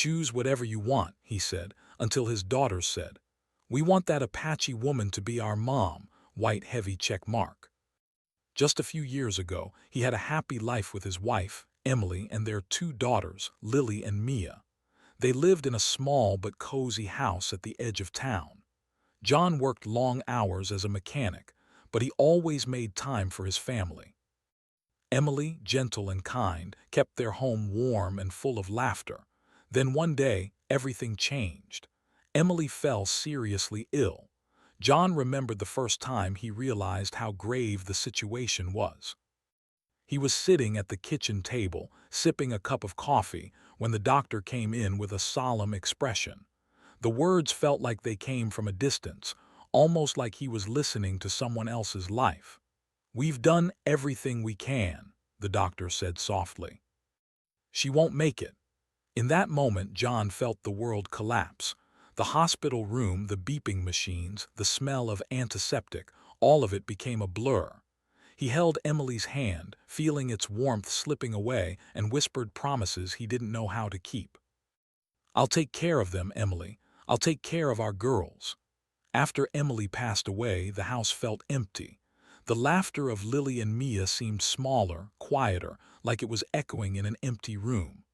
"Choose whatever you want," he said, until his daughters said, "We want that Apache woman to be our mom," white heavy check mark. Just a few years ago, he had a happy life with his wife, Emily, and their two daughters, Lily and Mia. They lived in a small but cozy house at the edge of town. John worked long hours as a mechanic, but he always made time for his family. Emily, gentle and kind, kept their home warm and full of laughter. Then one day, everything changed. Emily fell seriously ill. John remembered the first time he realized how grave the situation was. He was sitting at the kitchen table, sipping a cup of coffee, when the doctor came in with a solemn expression. The words felt like they came from a distance, almost like he was listening to someone else's life. "We've done everything we can," the doctor said softly. "She won't make it." In that moment, John felt the world collapse. The hospital room, the beeping machines, the smell of antiseptic, all of it became a blur. He held Emily's hand, feeling its warmth slipping away, and whispered promises he didn't know how to keep. "I'll take care of them, Emily. I'll take care of our girls." After Emily passed away, the house felt empty. The laughter of Lily and Mia seemed smaller, quieter, like it was echoing in an empty room.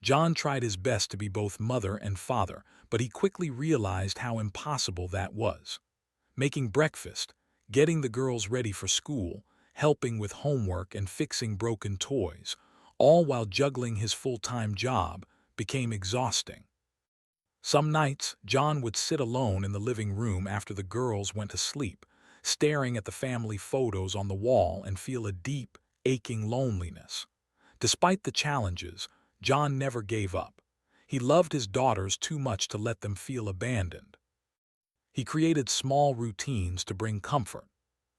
John tried his best to be both mother and father, but he quickly realized how impossible that was. Making breakfast, getting the girls ready for school, helping with homework and fixing broken toys, all while juggling his full-time job, became exhausting. Some nights, John would sit alone in the living room after the girls went to sleep, staring at the family photos on the wall and feel a deep, aching loneliness. Despite the challenges, John never gave up. He loved his daughters too much to let them feel abandoned. He created small routines to bring comfort.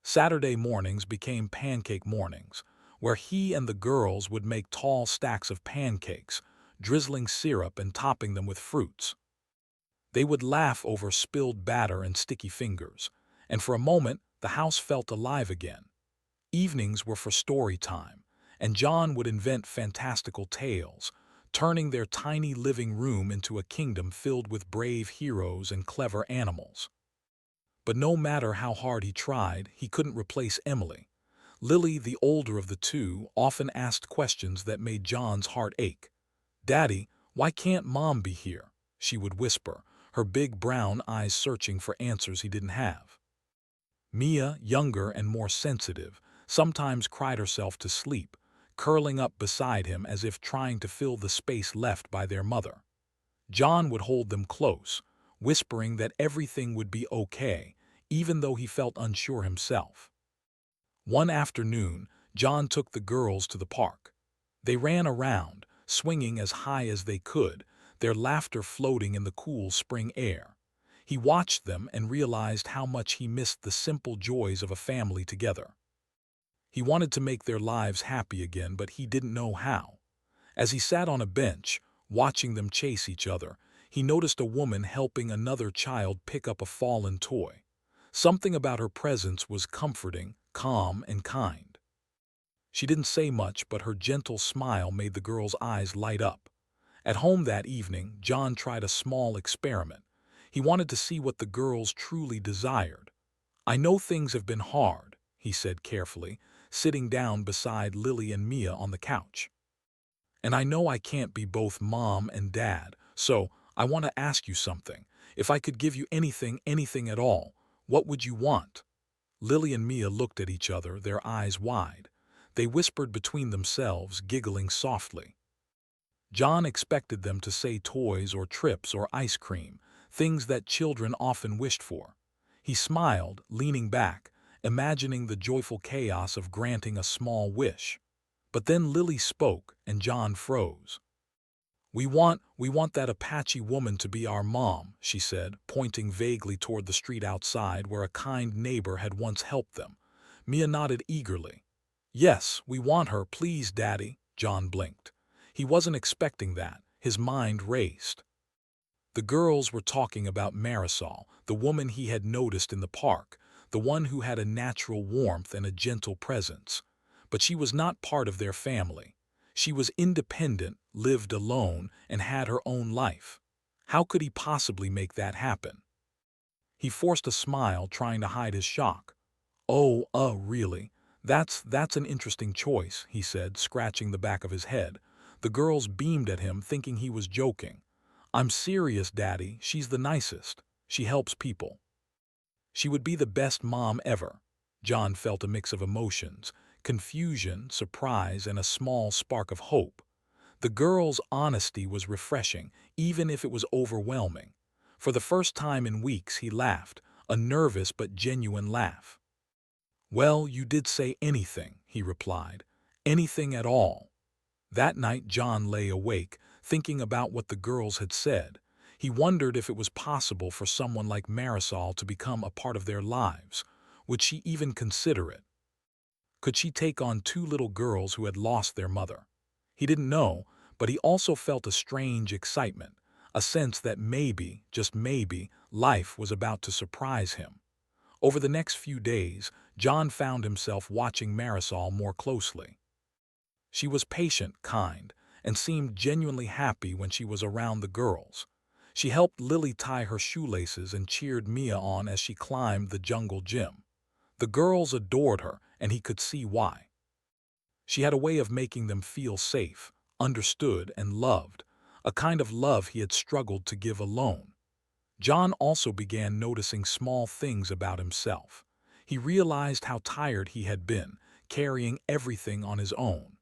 Saturday mornings became pancake mornings, where he and the girls would make tall stacks of pancakes, drizzling syrup and topping them with fruits. They would laugh over spilled batter and sticky fingers, and for a moment the house felt alive again. Evenings were for story time, and John would invent fantastical tales, turning their tiny living room into a kingdom filled with brave heroes and clever animals. But no matter how hard he tried, he couldn't replace Emily. Lily, the older of the two, often asked questions that made John's heart ache. "Daddy, why can't Mom be here?" she would whisper, her big brown eyes searching for answers he didn't have. Mia, younger and more sensitive, sometimes cried herself to sleep, curling up beside him as if trying to fill the space left by their mother. John would hold them close, whispering that everything would be okay, even though he felt unsure himself. One afternoon, John took the girls to the park. They ran around, swinging as high as they could, their laughter floating in the cool spring air. He watched them and realized how much he missed the simple joys of a family together. He wanted to make their lives happy again, but he didn't know how. As he sat on a bench, watching them chase each other, he noticed a woman helping another child pick up a fallen toy. Something about her presence was comforting, calm, and kind. She didn't say much, but her gentle smile made the girls' eyes light up. At home that evening, John tried a small experiment. He wanted to see what the girls truly desired. "I know things have been hard," he said carefully, sitting down beside Lily and Mia on the couch. "And I know I can't be both mom and dad, so I want to ask you something. If I could give you anything, anything at all, what would you want?" Lily and Mia looked at each other, their eyes wide. They whispered between themselves, giggling softly. John expected them to say toys or trips or ice cream, things that children often wished for. He smiled, leaning back, imagining the joyful chaos of granting a small wish. But then Lily spoke, and John froze. We want that Apache woman to be our mom," she said, pointing vaguely toward the street outside where a kind neighbor had once helped them. Mia nodded eagerly. "Yes, we want her, please, Daddy," John blinked. He wasn't expecting that. His mind raced. The girls were talking about Marisol, the woman he had noticed in the park, the one who had a natural warmth and a gentle presence. But she was not part of their family. She was independent, lived alone, and had her own life. How could he possibly make that happen? He forced a smile, trying to hide his shock. Oh, really? That's an interesting choice, he said, scratching the back of his head. The girls beamed at him, thinking he was joking. I'm serious, Daddy. She's the nicest. She helps people. She would be the best mom ever. John felt a mix of emotions, confusion, surprise, and a small spark of hope. The girl's honesty was refreshing, even if it was overwhelming. For the first time in weeks, he laughed, a nervous but genuine laugh. Well, you did say anything, he replied. Anything at all. That night, John lay awake, thinking about what the girls had said. He wondered if it was possible for someone like Marisol to become a part of their lives. Would she even consider it? Could she take on two little girls who had lost their mother? He didn't know, but he also felt a strange excitement, a sense that maybe, just maybe, life was about to surprise him. Over the next few days, John found himself watching Marisol more closely. She was patient, kind, and seemed genuinely happy when she was around the girls. She helped Lily tie her shoelaces and cheered Mia on as she climbed the jungle gym. The girls adored her, and he could see why. She had a way of making them feel safe, understood, and loved, a kind of love he had struggled to give alone. John also began noticing small things about himself. He realized how tired he had been, carrying everything on his own.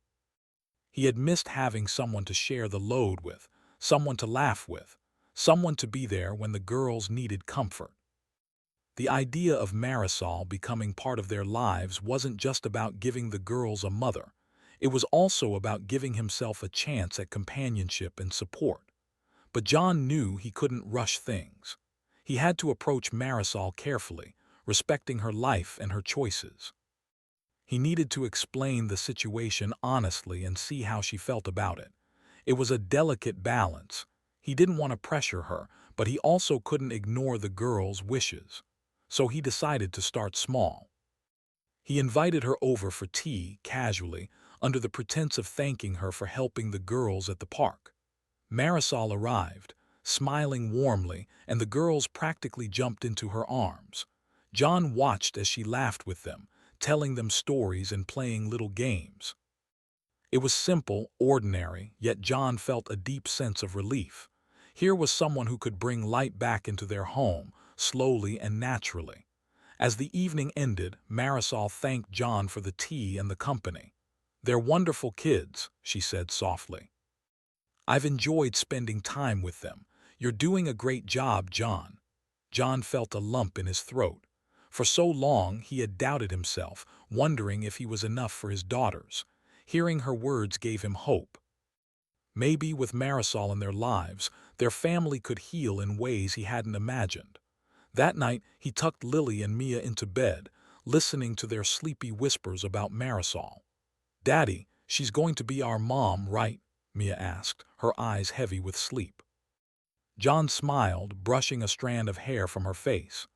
He had missed having someone to share the load with, someone to laugh with, someone to be there when the girls needed comfort. The idea of Marisol becoming part of their lives wasn't just about giving the girls a mother. It was also about giving himself a chance at companionship and support. But John knew he couldn't rush things. He had to approach Marisol carefully, respecting her life and her choices. He needed to explain the situation honestly and see how she felt about it. It was a delicate balance. He didn't want to pressure her, but he also couldn't ignore the girl's wishes. So he decided to start small. He invited her over for tea, casually, under the pretense of thanking her for helping the girls at the park. Marisol arrived, smiling warmly, and the girls practically jumped into her arms. John watched as she laughed with them, telling them stories and playing little games. It was simple, ordinary, yet John felt a deep sense of relief. Here was someone who could bring light back into their home, slowly and naturally. As the evening ended, Marisol thanked John for the tea and the company. "They're wonderful kids," she said softly. "I've enjoyed spending time with them. You're doing a great job, John." John felt a lump in his throat. For so long he had doubted himself, wondering if he was enough for his daughters. Hearing her words gave him hope. Maybe with Marisol in their lives, their family could heal in ways he hadn't imagined. That night, he tucked Lily and Mia into bed, listening to their sleepy whispers about Marisol. "Daddy, she's going to be our mom, right?" Mia asked, her eyes heavy with sleep. John smiled, brushing a strand of hair from her face.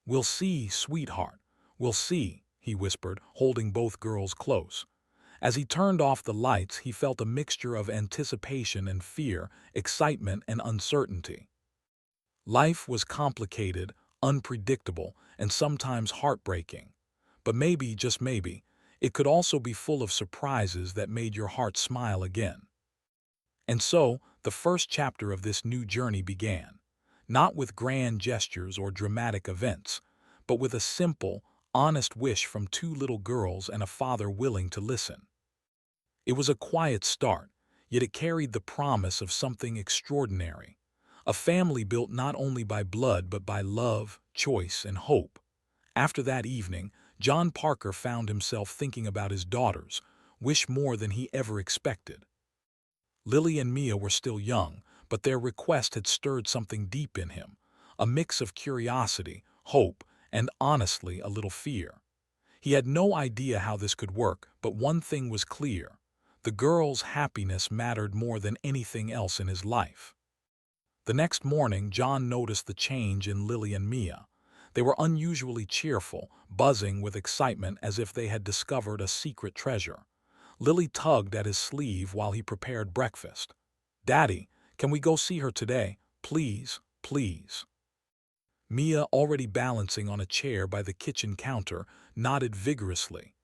"We'll see, sweetheart. We'll see," he whispered, holding both girls close. As he turned off the lights, he felt a mixture of anticipation and fear, excitement and uncertainty. Life was complicated, unpredictable, and sometimes heartbreaking. But maybe, just maybe, it could also be full of surprises that made your heart smile again. And so, the first chapter of this new journey began, not with grand gestures or dramatic events, but with a simple, honest wish from two little girls and a father willing to listen. It was a quiet start, yet it carried the promise of something extraordinary. A family built not only by blood but by love, choice, and hope. After that evening, John Parker found himself thinking about his daughters, wish more than he ever expected. Lily and Mia were still young, but their request had stirred something deep in him, a mix of curiosity, hope, and honestly a little fear. He had no idea how this could work, but one thing was clear. The girls' happiness mattered more than anything else in his life. The next morning, John noticed the change in Lily and Mia. They were unusually cheerful, buzzing with excitement as if they had discovered a secret treasure. Lily tugged at his sleeve while he prepared breakfast. "Daddy, can we go see her today? Please, please." Mia, already balancing on a chair by the kitchen counter, nodded vigorously.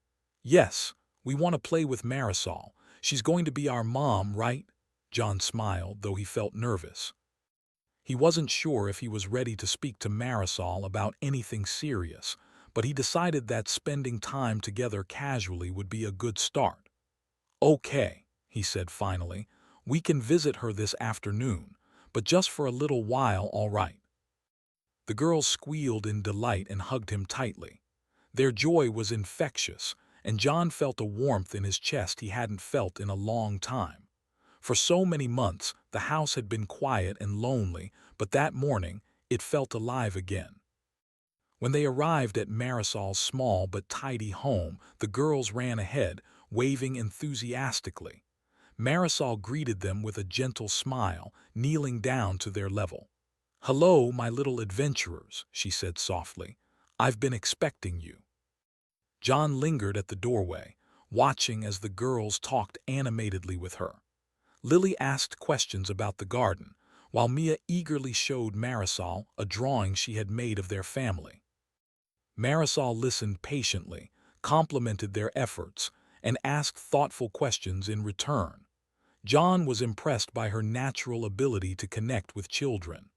"Yes, we want to play with Marisol. She's going to be our mom, right?" John smiled, though he felt nervous. He wasn't sure if he was ready to speak to Marisol about anything serious, but he decided that spending time together casually would be a good start. "Okay," he said finally, "we can visit her this afternoon, but just for a little while, all right." The girls squealed in delight and hugged him tightly. Their joy was infectious, and John felt a warmth in his chest he hadn't felt in a long time. For so many months, the house had been quiet and lonely, but that morning, it felt alive again. When they arrived at Marisol's small but tidy home, the girls ran ahead, waving enthusiastically. Marisol greeted them with a gentle smile, kneeling down to their level. "Hello, my little adventurers," she said softly. "I've been expecting you." John lingered at the doorway, watching as the girls talked animatedly with her. Lily asked questions about the garden, while Mia eagerly showed Marisol a drawing she had made of their family. Marisol listened patiently, complimented their efforts, and asked thoughtful questions in return. John was impressed by her natural ability to connect with children.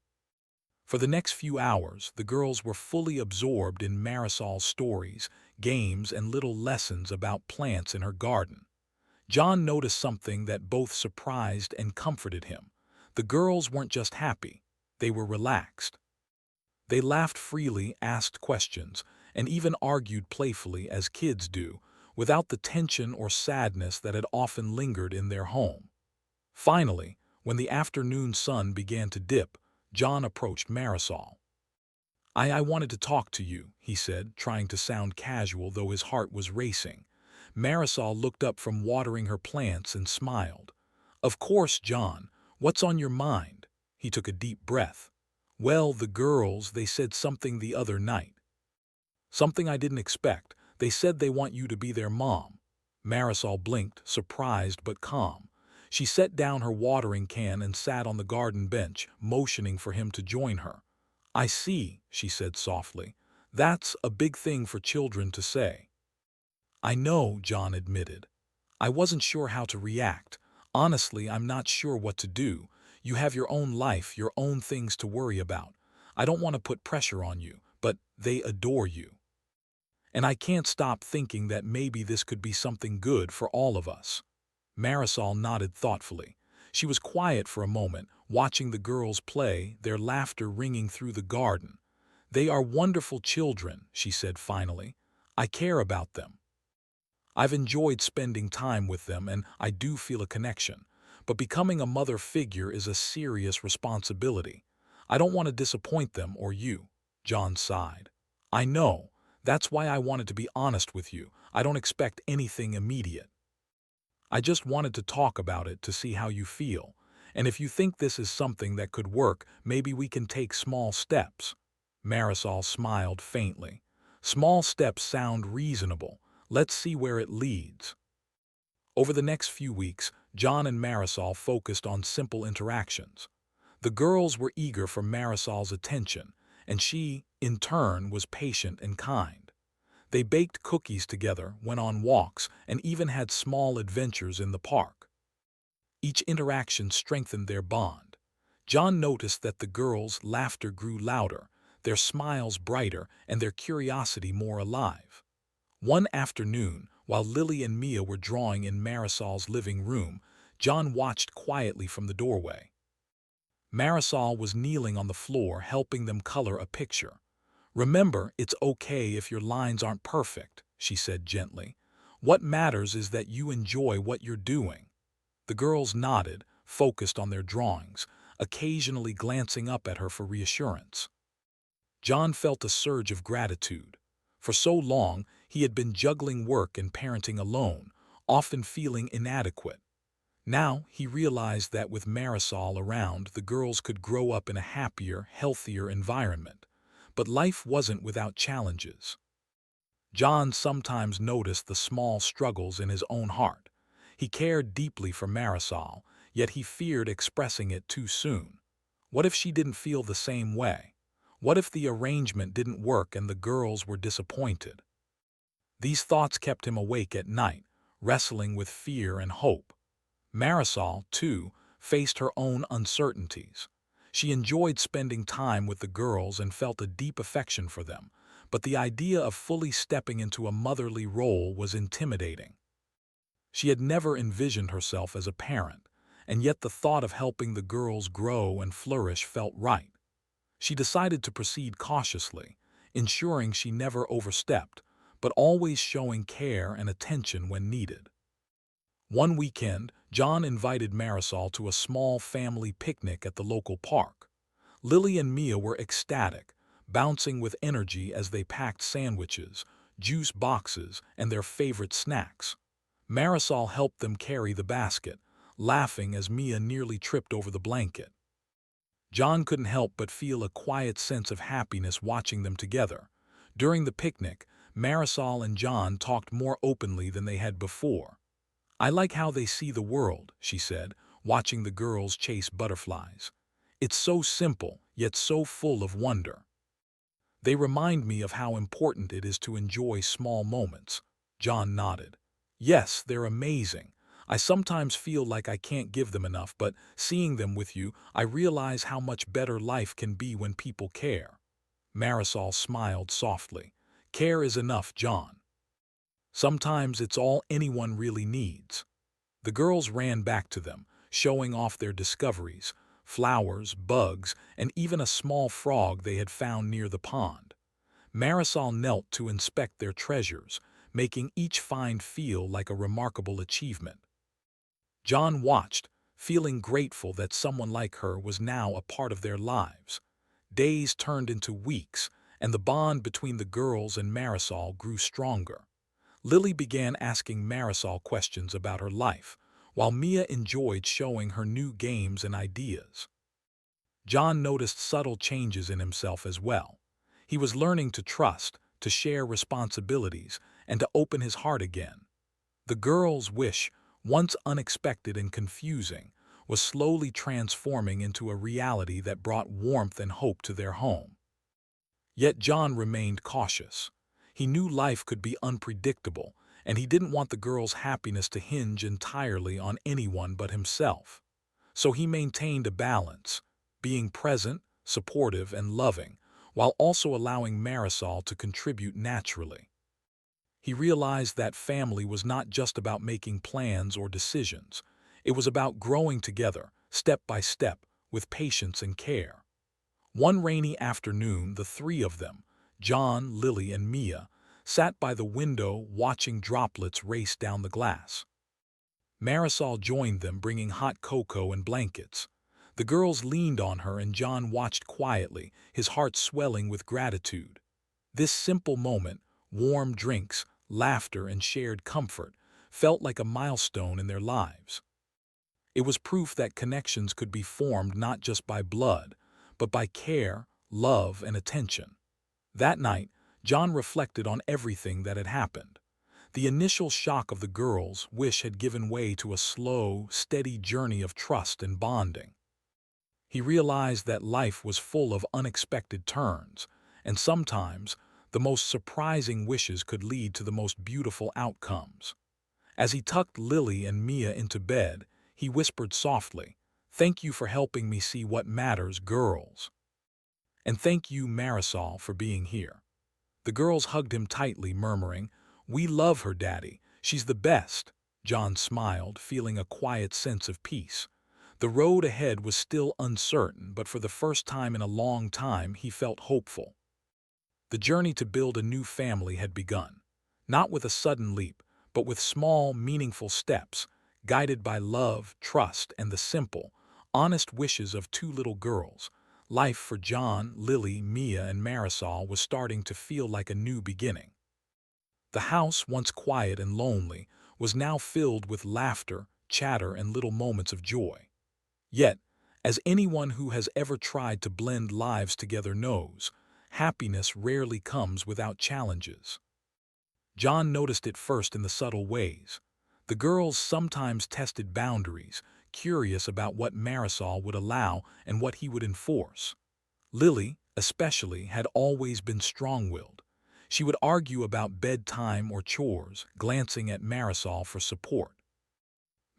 For the next few hours, the girls were fully absorbed in Marisol's stories, games, and little lessons about plants in her garden. John noticed something that both surprised and comforted him. The girls weren't just happy, they were relaxed. They laughed freely, asked questions, and even argued playfully as kids do, without the tension or sadness that had often lingered in their home. Finally, when the afternoon sun began to dip, John approached Marisol. I wanted to talk to you," he said, trying to sound casual though his heart was racing. Marisol looked up from watering her plants and smiled. "Of course, John. What's on your mind?" He took a deep breath. "Well, the girls, they said something the other night. Something I didn't expect. They said they want you to be their mom." Marisol blinked, surprised but calm. She set down her watering can and sat on the garden bench, motioning for him to join her. "I see," she said softly. "That's a big thing for children to say." "I know," John admitted. "I wasn't sure how to react. Honestly, I'm not sure what to do. You have your own life, your own things to worry about. I don't want to put pressure on you, but they adore you. And I can't stop thinking that maybe this could be something good for all of us." Marisol nodded thoughtfully. She was quiet for a moment, watching the girls play, their laughter ringing through the garden. "They are wonderful children," she said finally. "I care about them. I've enjoyed spending time with them, and I do feel a connection. But becoming a mother figure is a serious responsibility. I don't want to disappoint them or you." John sighed. "I know. That's why I wanted to be honest with you. I don't expect anything immediate. I just wanted to talk about it to see how you feel. And if you think this is something that could work, maybe we can take small steps." Marisol smiled faintly. "Small steps sound reasonable. Let's see where it leads." Over the next few weeks, John and Marisol focused on simple interactions. The girls were eager for Marisol's attention, and she, in turn, was patient and kind. They baked cookies together, went on walks, and even had small adventures in the park. Each interaction strengthened their bond. John noticed that the girls' laughter grew louder, their smiles brighter, and their curiosity more alive. One afternoon, while Lily and Mia were drawing in Marisol's living room, John watched quietly from the doorway. Marisol was kneeling on the floor, helping them color a picture. "Remember, it's okay if your lines aren't perfect," she said gently. "What matters is that you enjoy what you're doing." The girls nodded, focused on their drawings, occasionally glancing up at her for reassurance. John felt a surge of gratitude. For so long, he had been juggling work and parenting alone, often feeling inadequate. Now, he realized that with Marisol around, the girls could grow up in a happier, healthier environment. But life wasn't without challenges. John sometimes noticed the small struggles in his own heart. He cared deeply for Marisol, yet he feared expressing it too soon. What if she didn't feel the same way? What if the arrangement didn't work and the girls were disappointed? These thoughts kept him awake at night, wrestling with fear and hope. Marisol, too, faced her own uncertainties. She enjoyed spending time with the girls and felt a deep affection for them, but the idea of fully stepping into a motherly role was intimidating. She had never envisioned herself as a parent, and yet the thought of helping the girls grow and flourish felt right. She decided to proceed cautiously, ensuring she never overstepped, but always showing care and attention when needed. One weekend, John invited Marisol to a small family picnic at the local park. Lily and Mia were ecstatic, bouncing with energy as they packed sandwiches, juice boxes, and their favorite snacks. Marisol helped them carry the basket, laughing as Mia nearly tripped over the blanket. John couldn't help but feel a quiet sense of happiness watching them together. During the picnic, Marisol and John talked more openly than they had before. "I like how they see the world," she said, watching the girls chase butterflies. "It's so simple, yet so full of wonder. They remind me of how important it is to enjoy small moments." John nodded. "Yes, they're amazing. I sometimes feel like I can't give them enough, but seeing them with you, I realize how much better life can be when people care." Marisol smiled softly. "Care is enough, John. Sometimes it's all anyone really needs." The girls ran back to them, showing off their discoveries: flowers, bugs, and even a small frog they had found near the pond. Marisol knelt to inspect their treasures, making each find feel like a remarkable achievement. John watched, feeling grateful that someone like her was now a part of their lives. Days turned into weeks, and the bond between the girls and Marisol grew stronger. Lily began asking Marisol questions about her life, while Mia enjoyed showing her new games and ideas. John noticed subtle changes in himself as well. He was learning to trust, to share responsibilities, and to open his heart again. The girls' wish, once unexpected and confusing, was slowly transforming into a reality that brought warmth and hope to their home. Yet John remained cautious. He knew life could be unpredictable, and he didn't want the girls' happiness to hinge entirely on anyone but himself. So he maintained a balance, being present, supportive, and loving, while also allowing Marisol to contribute naturally. He realized that family was not just about making plans or decisions. It was about growing together, step by step, with patience and care. One rainy afternoon, the three of them, John, Lily, and Mia, sat by the window watching droplets race down the glass. Marisol joined them, bringing hot cocoa and blankets. The girls leaned on her and John watched quietly, his heart swelling with gratitude. This simple moment, warm drinks, laughter, and shared comfort, felt like a milestone in their lives. It was proof that connections could be formed not just by blood, but by care, love, and attention. That night, John reflected on everything that had happened. The initial shock of the girls' wish had given way to a slow, steady journey of trust and bonding. He realized that life was full of unexpected turns, and sometimes the most surprising wishes could lead to the most beautiful outcomes. As he tucked Lily and Mia into bed, he whispered softly, "Thank you for helping me see what matters, girls. And thank you, Marisol, for being here." The girls hugged him tightly, murmuring, "We love her, Daddy. She's the best." John smiled, feeling a quiet sense of peace. The road ahead was still uncertain, but for the first time in a long time, he felt hopeful. The journey to build a new family had begun, not with a sudden leap, but with small, meaningful steps, guided by love, trust, and the simple, honest wishes of two little girls. Life for John, Lily, Mia, and Marisol was starting to feel like a new beginning. The house, once quiet and lonely, was now filled with laughter, chatter, and little moments of joy. Yet, as anyone who has ever tried to blend lives together knows, happiness rarely comes without challenges. John noticed it first in the subtle ways. The girls sometimes tested boundaries, curious about what Marisol would allow and what he would enforce. Lily, especially, had always been strong-willed. She would argue about bedtime or chores, glancing at Marisol for support.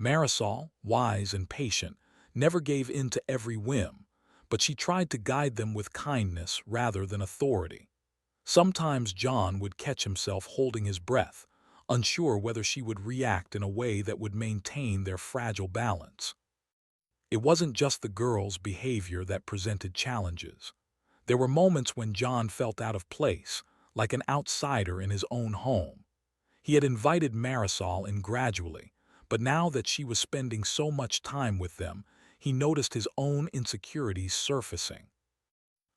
Marisol, wise and patient, never gave in to every whim, but she tried to guide them with kindness rather than authority. Sometimes John would catch himself holding his breath, unsure whether she would react in a way that would maintain their fragile balance. It wasn't just the girls' behavior that presented challenges. There were moments when John felt out of place, like an outsider in his own home. He had invited Marisol in gradually, but now that she was spending so much time with them, he noticed his own insecurities surfacing.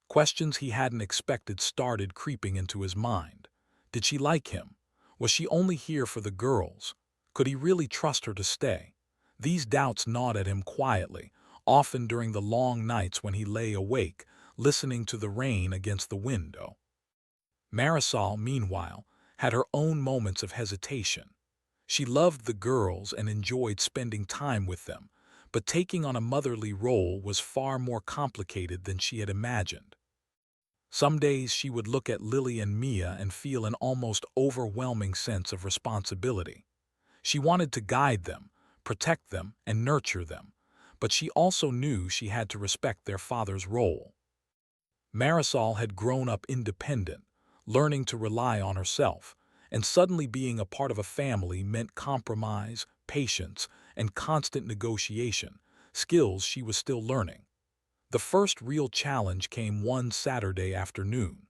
Questions he hadn't expected started creeping into his mind. Did she like him? Was she only here for the girls? Could he really trust her to stay? These doubts gnawed at him quietly, often during the long nights when he lay awake, listening to the rain against the window. Marisol, meanwhile, had her own moments of hesitation. She loved the girls and enjoyed spending time with them, but taking on a motherly role was far more complicated than she had imagined. Some days she would look at Lily and Mia and feel an almost overwhelming sense of responsibility. She wanted to guide them, protect them, and nurture them, but she also knew she had to respect their father's role. Marisol had grown up independent, learning to rely on herself, and suddenly being a part of a family meant compromise, patience, and constant negotiation, skills she was still learning. The first real challenge came one Saturday afternoon.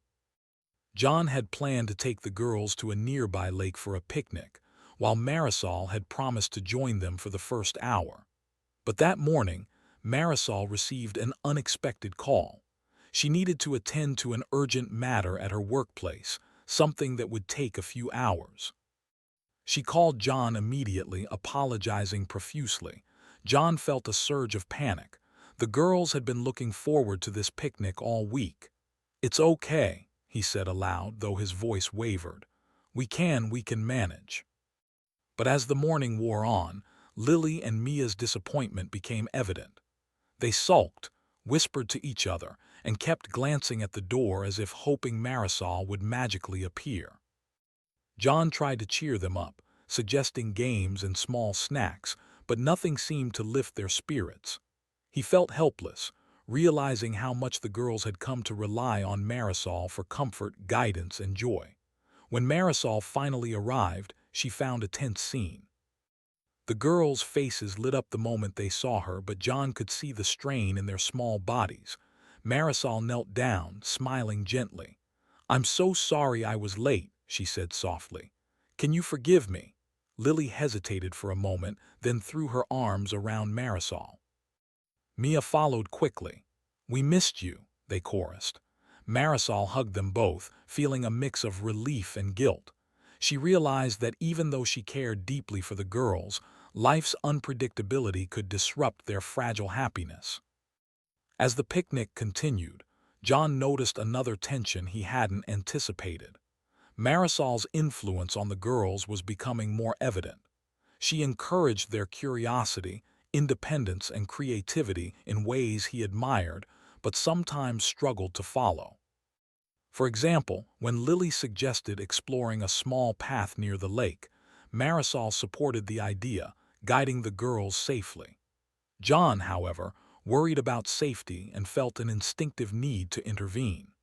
John had planned to take the girls to a nearby lake for a picnic, while Marisol had promised to join them for the first hour. But that morning, Marisol received an unexpected call. She needed to attend to an urgent matter at her workplace, something that would take a few hours. She called John immediately, apologizing profusely. John felt a surge of panic. The girls had been looking forward to this picnic all week. "It's okay," he said aloud, though his voice wavered. We can manage." But as the morning wore on, Lily and Mia's disappointment became evident. They sulked, whispered to each other, and kept glancing at the door as if hoping Marisol would magically appear. John tried to cheer them up, suggesting games and small snacks, but nothing seemed to lift their spirits. He felt helpless, realizing how much the girls had come to rely on Marisol for comfort, guidance, and joy. When Marisol finally arrived, she found a tense scene. The girls' faces lit up the moment they saw her, but John could see the strain in their small bodies. Marisol knelt down, smiling gently. "I'm so sorry I was late," she said softly. "Can you forgive me?" Lily hesitated for a moment, then threw her arms around Marisol. Mia followed quickly. "We missed you," they chorused. Marisol hugged them both, feeling a mix of relief and guilt. She realized that even though she cared deeply for the girls, life's unpredictability could disrupt their fragile happiness. As the picnic continued, John noticed another tension he hadn't anticipated. Marisol's influence on the girls was becoming more evident. She encouraged their curiosity, independence, and creativity in ways he admired, but sometimes struggled to follow. For example, when Lily suggested exploring a small path near the lake, Marisol supported the idea, guiding the girls safely. John, however, worried about safety and felt an instinctive need to intervene.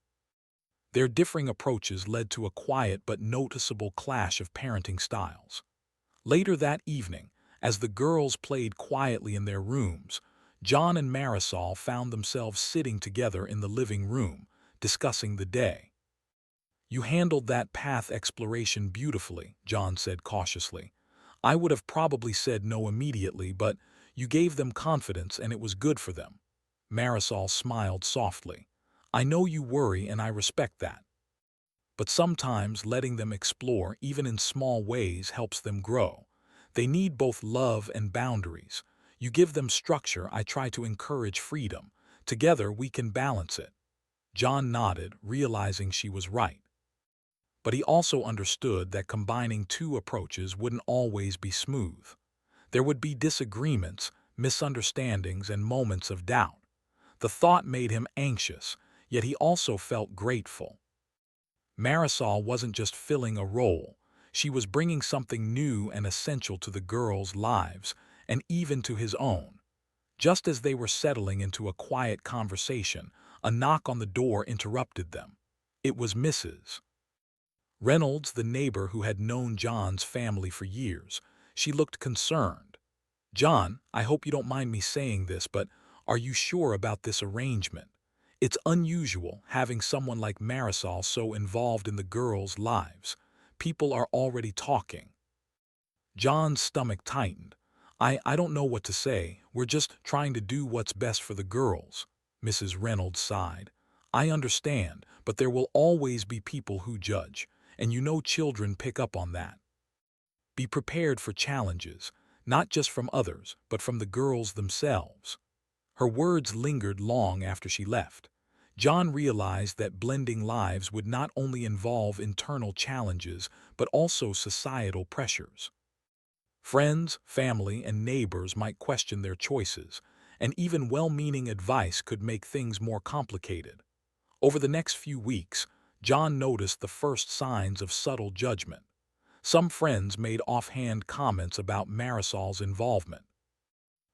Their differing approaches led to a quiet but noticeable clash of parenting styles. Later that evening, as the girls played quietly in their rooms, John and Marisol found themselves sitting together in the living room, discussing the day. "You handled that path exploration beautifully," John said cautiously. "I would have probably said no immediately, but you gave them confidence and it was good for them." Marisol smiled softly. "I know you worry and I respect that. But sometimes letting them explore, even in small ways, helps them grow. They need both love and boundaries. You give them structure, I try to encourage freedom. Together we can balance it." John nodded, realizing she was right. But he also understood that combining two approaches wouldn't always be smooth. There would be disagreements, misunderstandings, and moments of doubt. The thought made him anxious, yet he also felt grateful. Marisol wasn't just filling a role. She was bringing something new and essential to the girls' lives, and even to his own. Just as they were settling into a quiet conversation, a knock on the door interrupted them. It was Mrs. Reynolds, the neighbor who had known John's family for years. She looked concerned. "John, I hope you don't mind me saying this, but are you sure about this arrangement? It's unusual having someone like Marisol so involved in the girls' lives. People are already talking." John's stomach tightened. I don't know what to say. We're just trying to do what's best for the girls." Mrs. Reynolds sighed. "I understand, but there will always be people who judge, and you know children pick up on that. Be prepared for challenges, not just from others, but from the girls themselves." Her words lingered long after she left. John realized that blending lives would not only involve internal challenges, but also societal pressures. Friends, family, and neighbors might question their choices, and even well-meaning advice could make things more complicated. Over the next few weeks, John noticed the first signs of subtle judgment. Some friends made offhand comments about Marisol's involvement.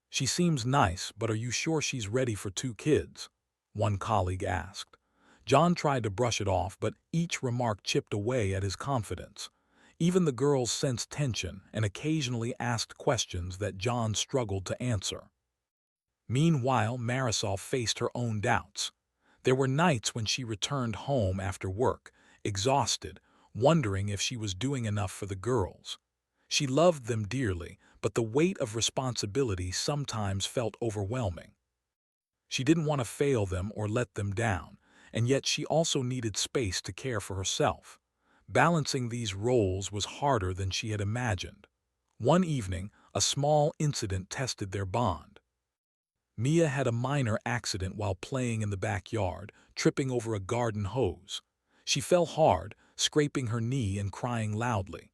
"She seems nice, but are you sure she's ready for 2 kids?" one colleague asked. John tried to brush it off, but each remark chipped away at his confidence. Even the girls sensed tension and occasionally asked questions that John struggled to answer. Meanwhile, Marisol faced her own doubts. There were nights when she returned home after work, exhausted, wondering if she was doing enough for the girls. She loved them dearly, but the weight of responsibility sometimes felt overwhelming. She didn't want to fail them or let them down, and yet she also needed space to care for herself. Balancing these roles was harder than she had imagined. One evening, a small incident tested their bond. Mia had a minor accident while playing in the backyard, tripping over a garden hose. She fell hard, scraping her knee and crying loudly.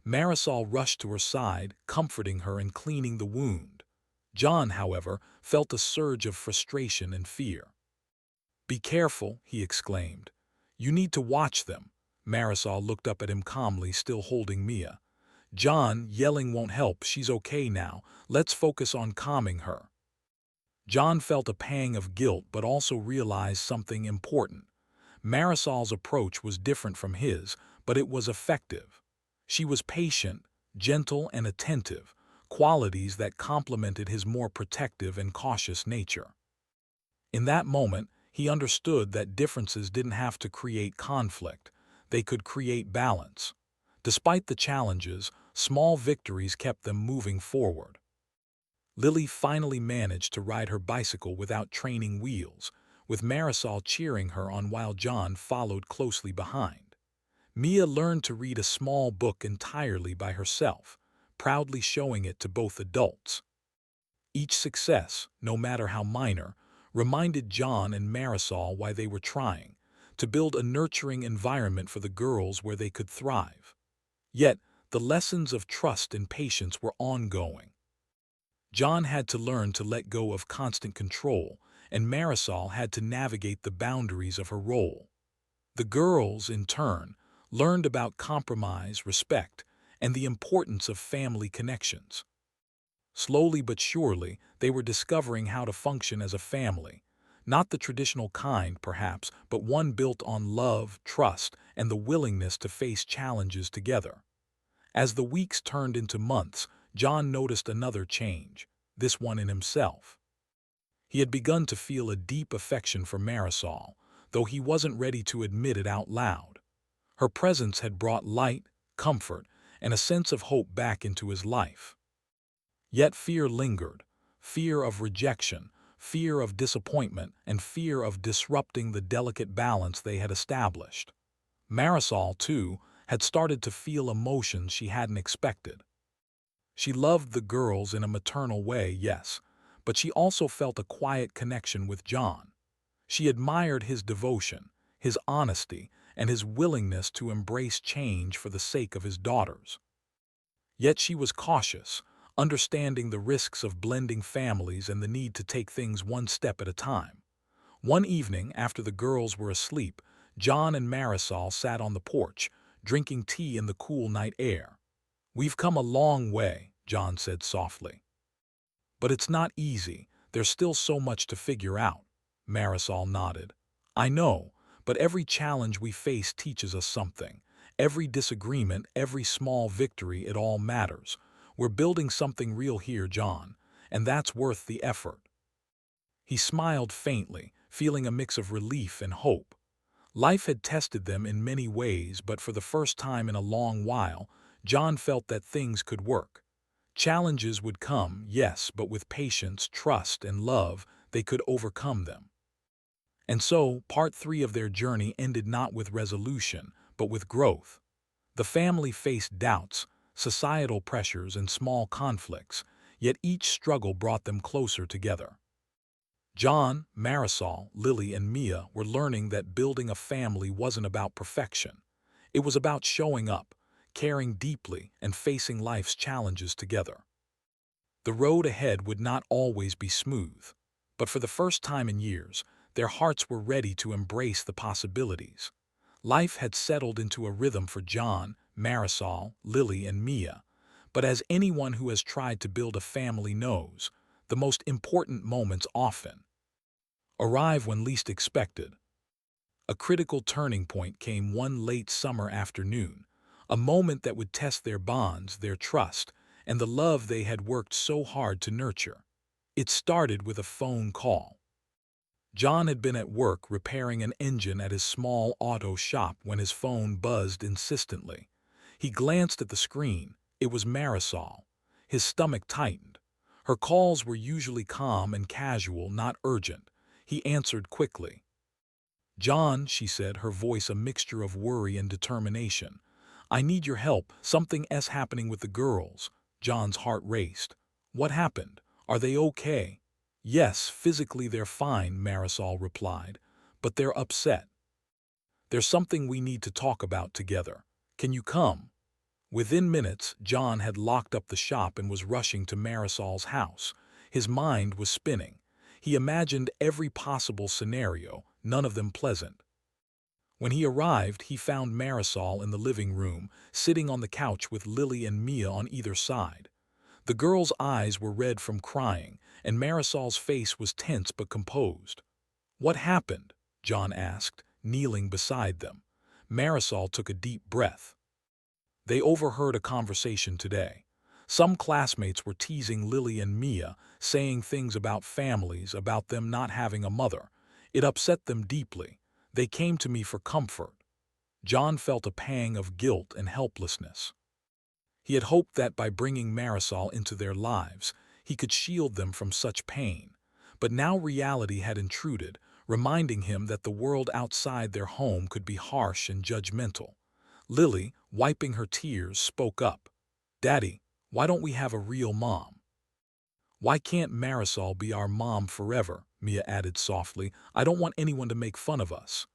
Marisol rushed to her side, comforting her and cleaning the wound. John, however, felt a surge of frustration and fear. "Be careful," he exclaimed. "You need to watch them." Marisol looked up at him calmly, still holding Mia. "John, yelling won't help. She's okay now. Let's focus on calming her." John felt a pang of guilt but also realized something important. Marisol's approach was different from his, but it was effective. She was patient, gentle, and attentive, qualities that complemented his more protective and cautious nature. In that moment, he understood that differences didn't have to create conflict. They could create balance. Despite the challenges, small victories kept them moving forward. Lily finally managed to ride her bicycle without training wheels, with Marisol cheering her on while John followed closely behind. Mia learned to read a small book entirely by herself, proudly showing it to both adults. Each success, no matter how minor, reminded John and Marisol why they were trying, to build a nurturing environment for the girls where they could thrive. Yet, the lessons of trust and patience were ongoing. John had to learn to let go of constant control, and Marisol had to navigate the boundaries of her role. The girls, in turn, learned about compromise, respect, and the importance of family connections. Slowly but surely, they were discovering how to function as a family, not the traditional kind, perhaps, but one built on love, trust, and the willingness to face challenges together. As the weeks turned into months, John noticed another change, this one in himself. He had begun to feel a deep affection for Marisol, though he wasn't ready to admit it out loud. Her presence had brought light, comfort, and a sense of hope back into his life. Yet fear lingered, fear of rejection, fear of disappointment, and fear of disrupting the delicate balance they had established. Marisol, too, had started to feel emotions she hadn't expected. She loved the girls in a maternal way, yes, but she also felt a quiet connection with John. She admired his devotion, his honesty, and his willingness to embrace change for the sake of his daughters. Yet she was cautious, understanding the risks of blending families and the need to take things one step at a time. One evening, after the girls were asleep, John and Marisol sat on the porch, drinking tea in the cool night air. "We've come a long way," John said softly. "But it's not easy. There's still so much to figure out." Marisol nodded. "I know, but every challenge we face teaches us something. Every disagreement, every small victory, it all matters. We're building something real here, John, and that's worth the effort." He smiled faintly, feeling a mix of relief and hope. Life had tested them in many ways, but for the first time in a long while, John felt that things could work. Challenges would come, yes, but with patience, trust, and love, they could overcome them. And so, part 3 of their journey ended not with resolution, but with growth. The family faced doubts, societal pressures, and small conflicts, yet each struggle brought them closer together. John, Marisol, Lily, and Mia were learning that building a family wasn't about perfection. It was about showing up, caring deeply, and facing life's challenges together. The road ahead would not always be smooth, but for the first time in years, their hearts were ready to embrace the possibilities. Life had settled into a rhythm for John, Marisol, Lily, and Mia, but as anyone who has tried to build a family knows, the most important moments often arrive when least expected. A critical turning point came one late summer afternoon, a moment that would test their bonds, their trust, and the love they had worked so hard to nurture. It started with a phone call. John had been at work repairing an engine at his small auto shop when his phone buzzed insistently. He glanced at the screen. It was Marisol. His stomach tightened. Her calls were usually calm and casual, not urgent. He answered quickly. "John," she said, her voice a mixture of worry and determination. "I need your help. Something's happening with the girls." John's heart raced. "What happened? Are they okay?" "Yes, physically they're fine," Marisol replied, "but they're upset. There's something we need to talk about together. Can you come?" Within minutes, John had locked up the shop and was rushing to Marisol's house. His mind was spinning. He imagined every possible scenario, none of them pleasant. When he arrived, he found Marisol in the living room, sitting on the couch with Lily and Mia on either side. The girl's eyes were red from crying, and Marisol's face was tense but composed. "What happened?" John asked, kneeling beside them. Marisol took a deep breath. "They overheard a conversation today. Some classmates were teasing Lily and Mia, saying things about families, about them not having a mother. It upset them deeply. They came to me for comfort." John felt a pang of guilt and helplessness. He had hoped that by bringing Marisol into their lives, he could shield them from such pain. But now reality had intruded, reminding him that the world outside their home could be harsh and judgmental. Lily, wiping her tears, spoke up. "Daddy, why don't we have a real mom?" "Why can't Marisol be our mom forever?" Mia added softly. "I don't want anyone to make fun of us."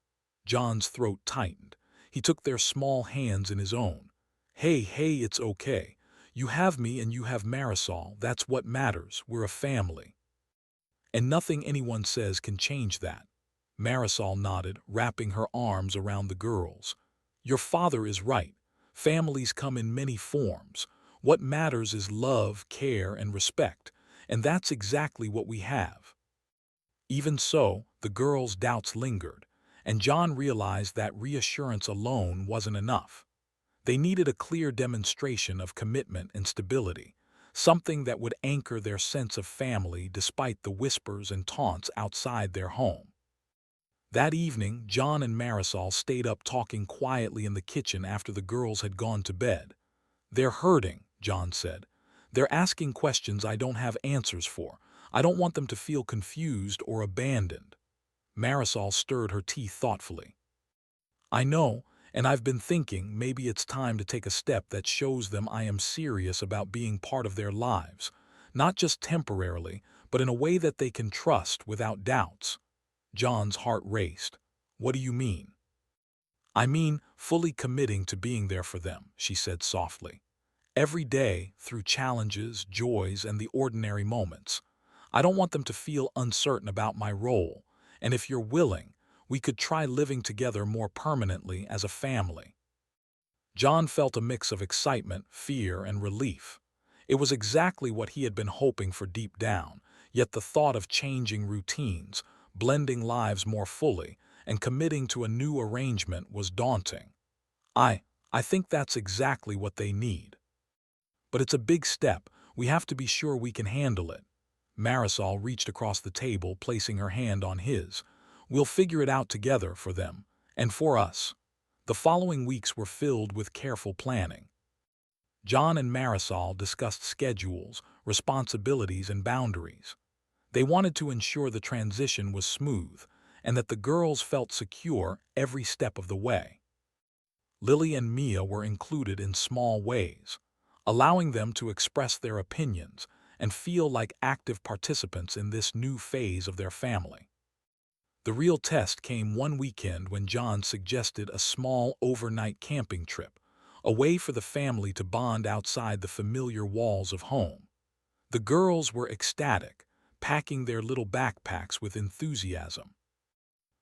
John's throat tightened. He took their small hands in his own. "Hey, hey, it's okay. You have me and you have Marisol. That's what matters. We're a family. And nothing anyone says can change that." Marisol nodded, wrapping her arms around the girls. "Your father is right. Families come in many forms. What matters is love, care, and respect, and that's exactly what we have." Even so, the girls' doubts lingered, and John realized that reassurance alone wasn't enough. They needed a clear demonstration of commitment and stability, something that would anchor their sense of family despite the whispers and taunts outside their home. That evening, John and Marisol stayed up talking quietly in the kitchen after the girls had gone to bed. "They're hurting," John said. "They're asking questions I don't have answers for. I don't want them to feel confused or abandoned." Marisol stirred her tea thoughtfully. "I know, and I've been thinking maybe it's time to take a step that shows them I am serious about being part of their lives, not just temporarily, but in a way that they can trust without doubts." John's heart raced. "What do you mean?" I mean, fully committing to being there for them, she said softly. Every day, through challenges, joys, and the ordinary moments. I don't want them to feel uncertain about my role, and if you're willing, we could try living together more permanently as a family. John felt a mix of excitement, fear, and relief. It was exactly what he had been hoping for deep down, yet the thought of changing routines, blending lives more fully, and committing to a new arrangement was daunting. I, I think that's exactly what they need. But it's a big step. We have to be sure we can handle it. Marisol reached across the table, placing her hand on his. We'll figure it out together for them, and for us. The following weeks were filled with careful planning. John and Marisol discussed schedules, responsibilities, and boundaries. They wanted to ensure the transition was smooth and that the girls felt secure every step of the way. Lily and Mia were included in small ways, allowing them to express their opinions and feel like active participants in this new phase of their family. The real test came one weekend when John suggested a small overnight camping trip, a way for the family to bond outside the familiar walls of home. The girls were ecstatic, packing their little backpacks with enthusiasm.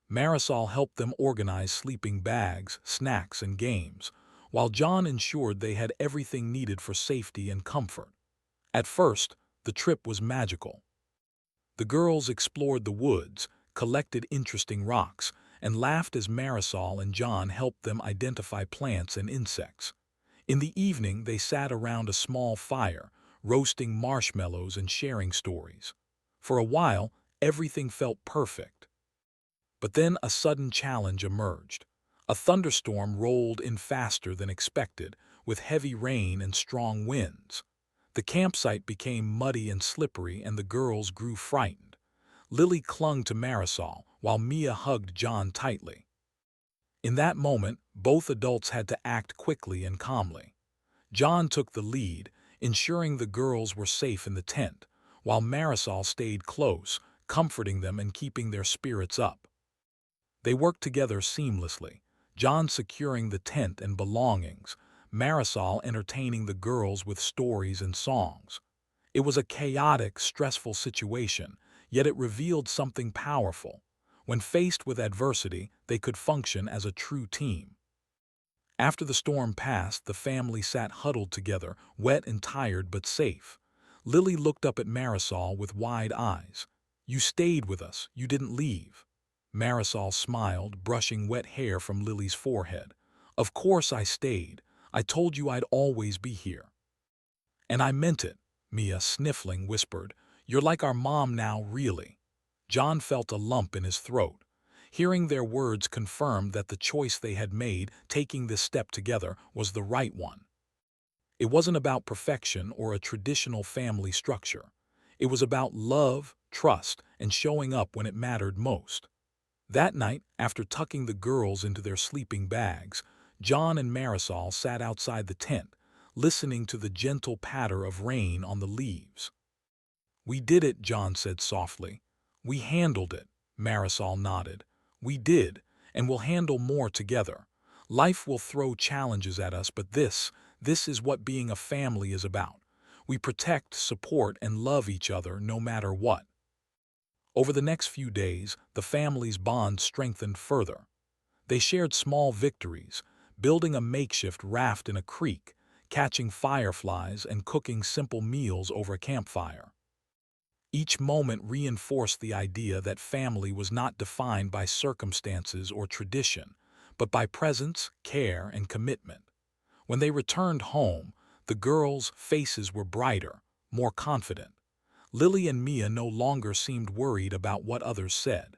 Marisol helped them organize sleeping bags, snacks, and games, while John ensured they had everything needed for safety and comfort. At first, the trip was magical. The girls explored the woods, collected interesting rocks, and laughed as Marisol and John helped them identify plants and insects. In the evening, they sat around a small fire, roasting marshmallows and sharing stories. For a while, everything felt perfect. But then a sudden challenge emerged. A thunderstorm rolled in faster than expected, with heavy rain and strong winds. The campsite became muddy and slippery, and the girls grew frightened. Lily clung to Marisol, while Mia hugged John tightly. In that moment, both adults had to act quickly and calmly. John took the lead, ensuring the girls were safe in the tent, while Marisol stayed close, comforting them and keeping their spirits up. They worked together seamlessly, John securing the tent and belongings, Marisol entertaining the girls with stories and songs. It was a chaotic, stressful situation, yet it revealed something powerful. When faced with adversity, they could function as a true team. After the storm passed, the family sat huddled together, wet and tired but safe. Lily looked up at Marisol with wide eyes. "You stayed with us, you didn't leave." Marisol smiled, brushing wet hair from Lily's forehead. "Of course I stayed. I told you I'd always be here." "And I meant it," Mia, sniffling, whispered. "You're like our mom now, really." John felt a lump in his throat. Hearing their words confirmed that the choice they had made, taking this step together, was the right one. It wasn't about perfection or a traditional family structure. It was about love, trust, and showing up when it mattered most. That night, after tucking the girls into their sleeping bags, John and Marisol sat outside the tent, listening to the gentle patter of rain on the leaves. "We did it," John said softly. "We handled it," Marisol nodded. "We did, and we'll handle more together. Life will throw challenges at us, but this is what being a family is about. We protect, support, and love each other no matter what." Over the next few days, the family's bond strengthened further. They shared small victories, building a makeshift raft in a creek, catching fireflies, and cooking simple meals over a campfire. Each moment reinforced the idea that family was not defined by circumstances or tradition, but by presence, care, and commitment. When they returned home, the girls' faces were brighter, more confident. Lily and Mia no longer seemed worried about what others said.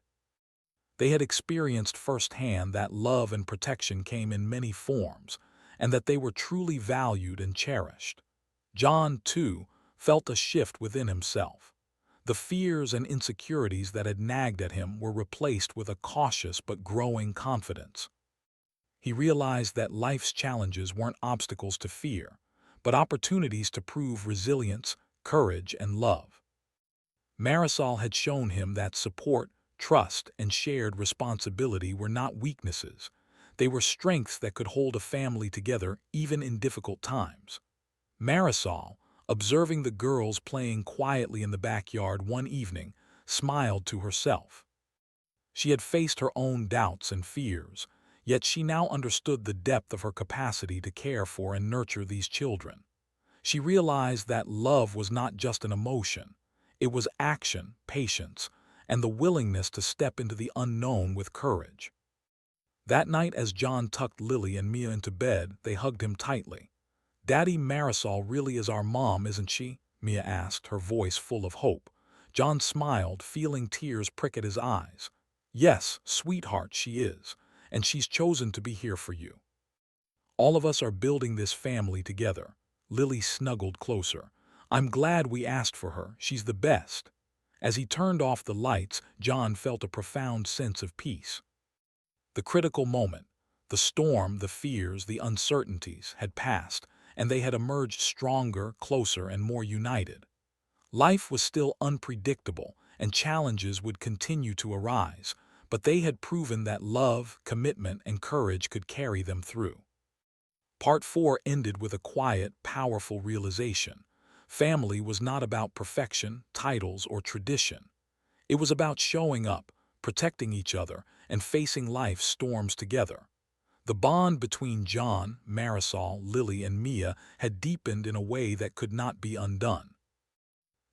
They had experienced firsthand that love and protection came in many forms, and that they were truly valued and cherished. John, too, felt a shift within himself. The fears and insecurities that had nagged at him were replaced with a cautious but growing confidence. He realized that life's challenges weren't obstacles to fear, but opportunities to prove resilience, courage, and love. Marisol had shown him that support, trust, and shared responsibility were not weaknesses. They were strengths that could hold a family together even in difficult times. Marisol, observing the girls playing quietly in the backyard one evening, smiled to herself. She had faced her own doubts and fears, yet she now understood the depth of her capacity to care for and nurture these children. She realized that love was not just an emotion. It was action, patience, and the willingness to step into the unknown with courage. That night, as John tucked Lily and Mia into bed, they hugged him tightly. "Daddy, Marisol really is our mom, isn't she?" Mia asked, her voice full of hope. John smiled, feeling tears prick at his eyes. "Yes, sweetheart, she is, and she's chosen to be here for you. All of us are building this family together." Lily snuggled closer. "I'm glad we asked for her. She's the best." As he turned off the lights, John felt a profound sense of peace. The critical moment, the storm, the fears, the uncertainties, had passed, and they had emerged stronger, closer, and more united. Life was still unpredictable, and challenges would continue to arise, but they had proven that love, commitment, and courage could carry them through. Part 4 ended with a quiet, powerful realization. Family was not about perfection, titles, or tradition. It was about showing up, protecting each other, and facing life's storms together. The bond between John, Marisol, Lily, and Mia had deepened in a way that could not be undone.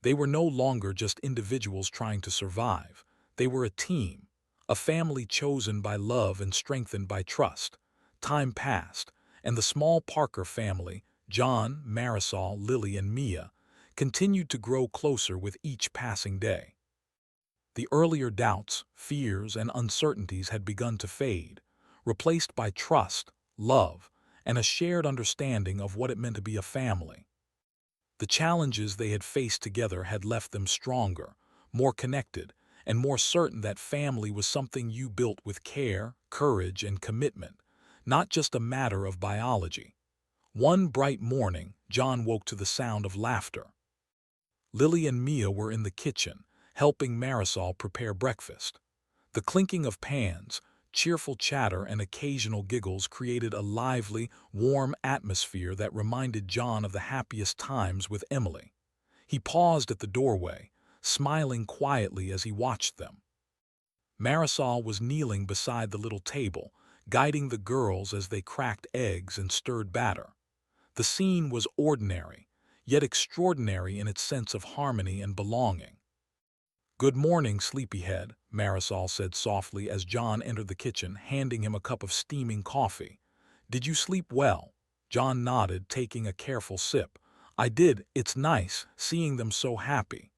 They were no longer just individuals trying to survive. They were a team, a family chosen by love and strengthened by trust. Time passed, and the small Parker family, John, Marisol, Lily, and Mia, continued to grow closer with each passing day. The earlier doubts, fears, and uncertainties had begun to fade, replaced by trust, love, and a shared understanding of what it meant to be a family. The challenges they had faced together had left them stronger, more connected, and more certain that family was something you built with care, courage, and commitment, not just a matter of biology. One bright morning, John woke to the sound of laughter. Lily and Mia were in the kitchen, helping Marisol prepare breakfast. The clinking of pans, cheerful chatter, and occasional giggles created a lively, warm atmosphere that reminded John of the happiest times with Emily. He paused at the doorway, smiling quietly as he watched them. Marisol was kneeling beside the little table, guiding the girls as they cracked eggs and stirred batter. The scene was ordinary, yet extraordinary in its sense of harmony and belonging. "Good morning, sleepyhead," Marisol said softly as John entered the kitchen, handing him a cup of steaming coffee. "Did you sleep well?" John nodded, taking a careful sip. "I did. It's nice, seeing them so happy."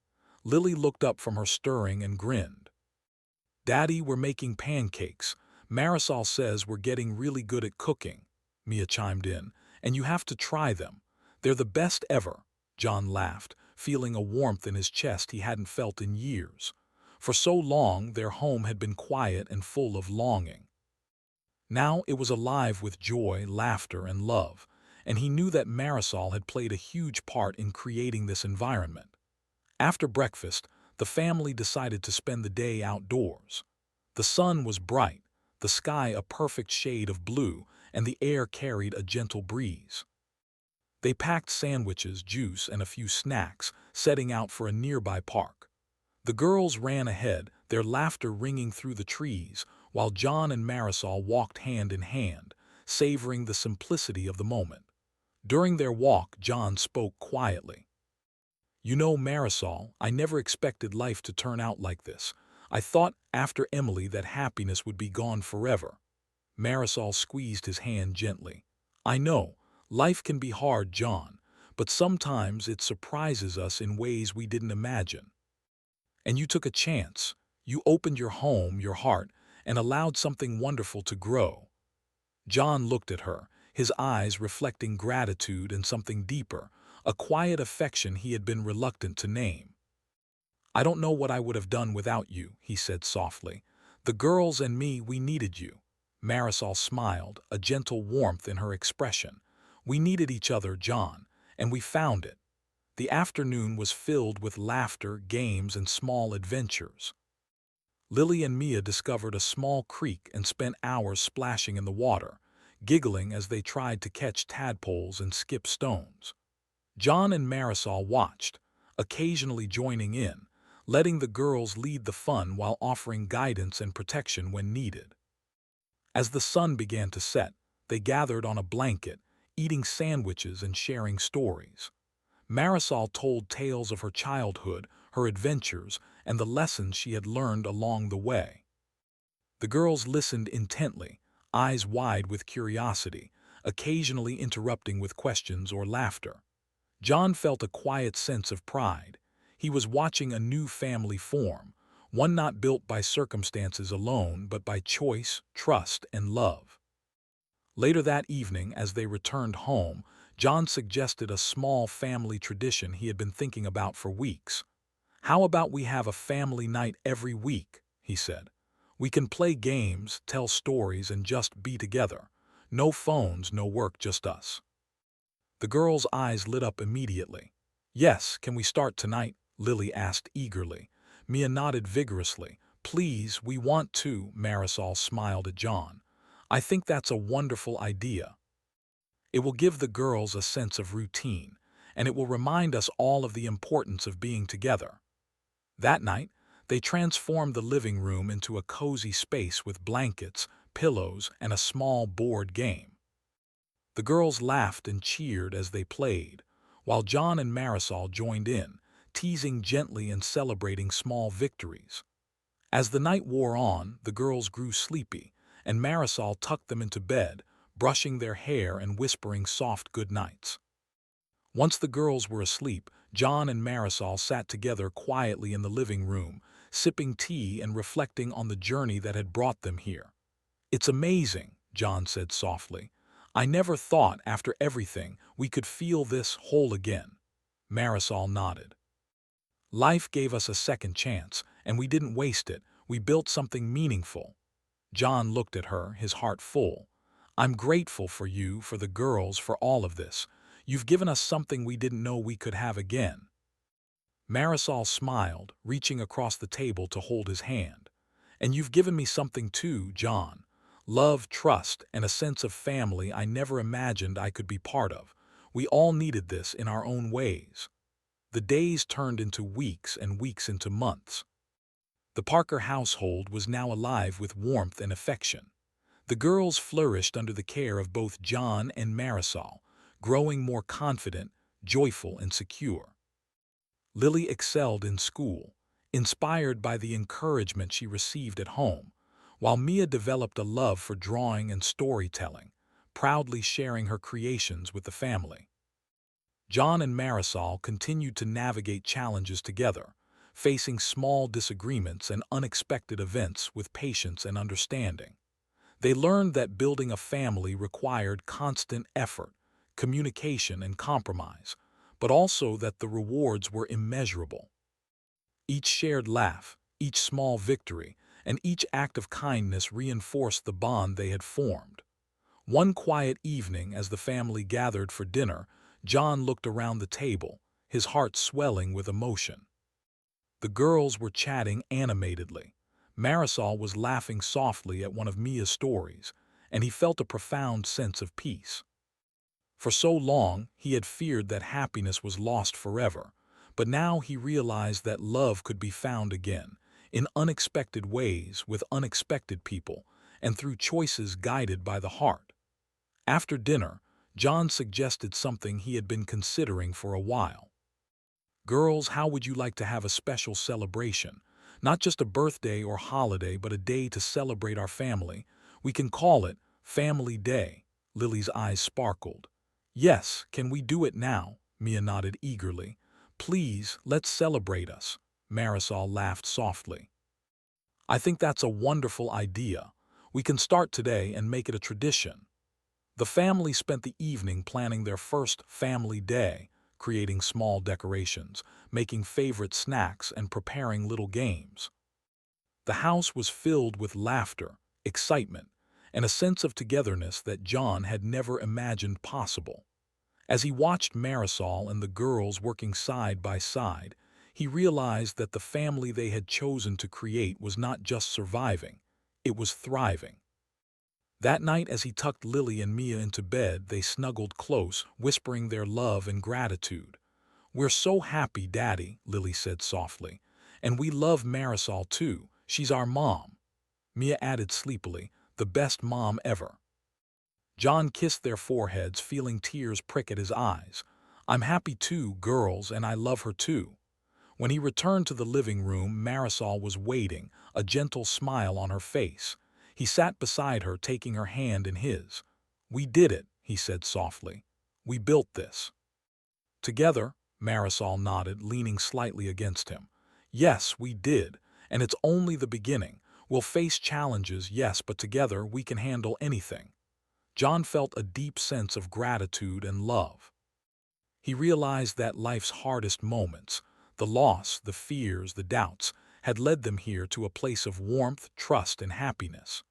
Lily looked up from her stirring and grinned. "Daddy, we're making pancakes. Marisol says we're getting really good at cooking," Mia chimed in, "and you have to try them. They're the best ever." John laughed, feeling a warmth in his chest he hadn't felt in years. For so long, their home had been quiet and full of longing. Now it was alive with joy, laughter, and love, and he knew that Marisol had played a huge part in creating this environment. After breakfast, the family decided to spend the day outdoors. The sun was bright, the sky a perfect shade of blue, and the air carried a gentle breeze. They packed sandwiches, juice, and a few snacks, setting out for a nearby park. The girls ran ahead, their laughter ringing through the trees, while John and Marisol walked hand in hand, savoring the simplicity of the moment. During their walk, John spoke quietly. "You know, Marisol, I never expected life to turn out like this. I thought, after Emily, that happiness would be gone forever." Marisol squeezed his hand gently. "I know, life can be hard, John, but sometimes it surprises us in ways we didn't imagine. And you took a chance. You opened your home, your heart, and allowed something wonderful to grow." John looked at her, his eyes reflecting gratitude and something deeper, a quiet affection he had been reluctant to name. "I don't know what I would have done without you," he said softly. "The girls and me, we needed you." Marisol smiled, a gentle warmth in her expression. "We needed each other, John, and we found it." The afternoon was filled with laughter, games, and small adventures. Lily and Mia discovered a small creek and spent hours splashing in the water, giggling as they tried to catch tadpoles and skip stones. John and Marisol watched, occasionally joining in, letting the girls lead the fun while offering guidance and protection when needed. As the sun began to set, they gathered on a blanket, eating sandwiches and sharing stories. Marisol told tales of her childhood, her adventures, and the lessons she had learned along the way. The girls listened intently, eyes wide with curiosity, occasionally interrupting with questions or laughter. John felt a quiet sense of pride. He was watching a new family form, one not built by circumstances alone but by choice, trust, and love. Later that evening, as they returned home, John suggested a small family tradition he had been thinking about for weeks. "How about we have a family night every week?" he said. "We can play games, tell stories, and just be together. No phones, no work, just us." The girl's eyes lit up immediately. "Yes, can we start tonight?" Lily asked eagerly. Mia nodded vigorously. "Please, we want to," Marisol smiled at John. "I think that's a wonderful idea. It will give the girls a sense of routine, and it will remind us all of the importance of being together." That night, they transformed the living room into a cozy space with blankets, pillows, and a small board game. The girls laughed and cheered as they played, while John and Marisol joined in, teasing gently and celebrating small victories. As the night wore on, the girls grew sleepy, and Marisol tucked them into bed, brushing their hair and whispering soft good nights. Once the girls were asleep, John and Marisol sat together quietly in the living room, sipping tea and reflecting on the journey that had brought them here. "It's amazing," John said softly. "I never thought, after everything, we could feel this whole again." Marisol nodded. "Life gave us a second chance, and we didn't waste it. We built something meaningful." John looked at her, his heart full. "I'm grateful for you, for the girls, for all of this. You've given us something we didn't know we could have again." Marisol smiled, reaching across the table to hold his hand. "And you've given me something too, John. Love, trust, and a sense of family I never imagined I could be part of. We all needed this in our own ways." The days turned into weeks and weeks into months. The Parker household was now alive with warmth and affection. The girls flourished under the care of both John and Marisol, growing more confident, joyful, and secure. Lily excelled in school, inspired by the encouragement she received at home, while Mia developed a love for drawing and storytelling, proudly sharing her creations with the family. John and Marisol continued to navigate challenges together, facing small disagreements and unexpected events with patience and understanding. They learned that building a family required constant effort, communication, and compromise, but also that the rewards were immeasurable. Each shared laugh, each small victory, and each act of kindness reinforced the bond they had formed. One quiet evening, as the family gathered for dinner, John looked around the table, his heart swelling with emotion. The girls were chatting animatedly. Marisol was laughing softly at one of Mia's stories, and he felt a profound sense of peace. For so long, he had feared that happiness was lost forever, but now he realized that love could be found again, in unexpected ways, with unexpected people, and through choices guided by the heart. After dinner, John suggested something he had been considering for a while. "Girls, how would you like to have a special celebration? Not just a birthday or holiday, but a day to celebrate our family. We can call it Family Day." Lily's eyes sparkled. "Yes, can we do it now?" Mia nodded eagerly. "Please, let's celebrate us." Marisol laughed softly. "I think that's a wonderful idea. We can start today and make it a tradition." The family spent the evening planning their first family day, creating small decorations, making favorite snacks, and preparing little games. The house was filled with laughter, excitement, and a sense of togetherness that John had never imagined possible. As he watched Marisol and the girls working side by side, he realized that the family they had chosen to create was not just surviving, it was thriving. That night, as he tucked Lily and Mia into bed, they snuggled close, whispering their love and gratitude. "We're so happy, Daddy," Lily said softly. "And we love Marisol too. She's our mom." Mia added sleepily, "The best mom ever." John kissed their foreheads, feeling tears prick at his eyes. "I'm happy too, girls, and I love her too." When he returned to the living room, Marisol was waiting, a gentle smile on her face. He sat beside her, taking her hand in his. "We did it," he said softly. "We built this." "Together," Marisol nodded, leaning slightly against him. "Yes, we did, and it's only the beginning. We'll face challenges, yes, but together we can handle anything." John felt a deep sense of gratitude and love. He realized that life's hardest moments, the loss, the fears, the doubts, had led them here to a place of warmth, trust, and happiness.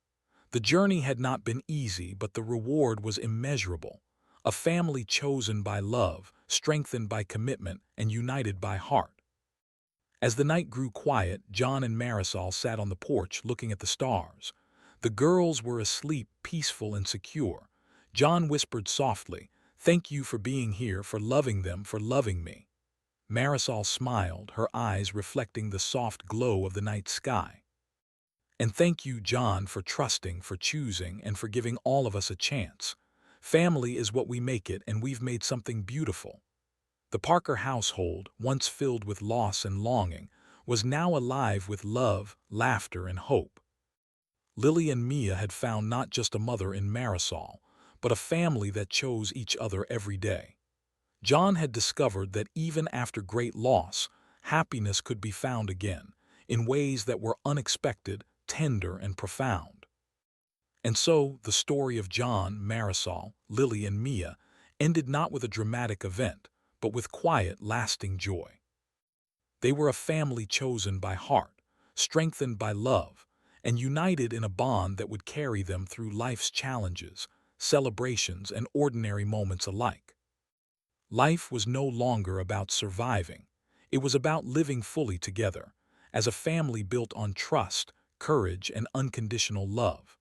The journey had not been easy, but the reward was immeasurable. A family chosen by love, strengthened by commitment, and united by heart. As the night grew quiet, John and Marisol sat on the porch looking at the stars. The girls were asleep, peaceful and secure. John whispered softly, "Thank you for being here, for loving them, for loving me." Marisol smiled, her eyes reflecting the soft glow of the night sky. "And thank you, John, for trusting, for choosing, and for giving all of us a chance. Family is what we make it, and we've made something beautiful." The Parker household, once filled with loss and longing, was now alive with love, laughter, and hope. Lily and Mia had found not just a mother in Marisol, but a family that chose each other every day. John had discovered that even after great loss, happiness could be found again, in ways that were unexpected, tender, and profound. And so, the story of John, Marisol, Lily, and Mia ended not with a dramatic event, but with quiet, lasting joy. They were a family chosen by heart, strengthened by love, and united in a bond that would carry them through life's challenges, celebrations, and ordinary moments alike. Life was no longer about surviving. It was about living fully together, as a family built on trust, courage, and unconditional love.